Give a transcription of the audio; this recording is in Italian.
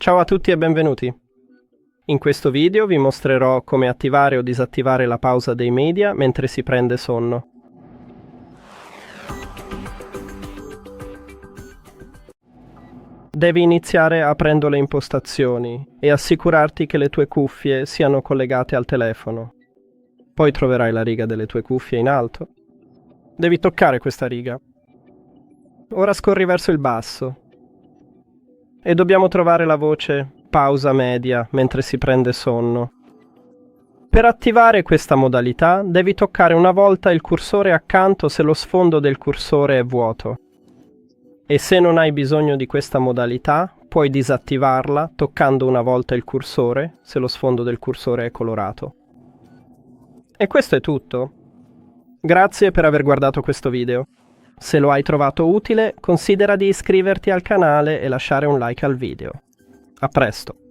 Ciao a tutti e benvenuti. In questo video vi mostrerò come attivare o disattivare la pausa dei media mentre si prende sonno. Devi iniziare aprendo le impostazioni e assicurarti che le tue cuffie siano collegate al telefono. Poi troverai la riga delle tue cuffie in alto. Devi toccare questa riga. Ora scorri verso il basso. E dobbiamo trovare la voce pausa media mentre si prende sonno. Per attivare questa modalità devi toccare una volta il cursore accanto se lo sfondo del cursore è vuoto. E se non hai bisogno di questa modalità, puoi disattivarla toccando una volta il cursore se lo sfondo del cursore è colorato. E questo è tutto. Grazie per aver guardato questo video. Se lo hai trovato utile, considera di iscriverti al canale e lasciare un like al video. A presto!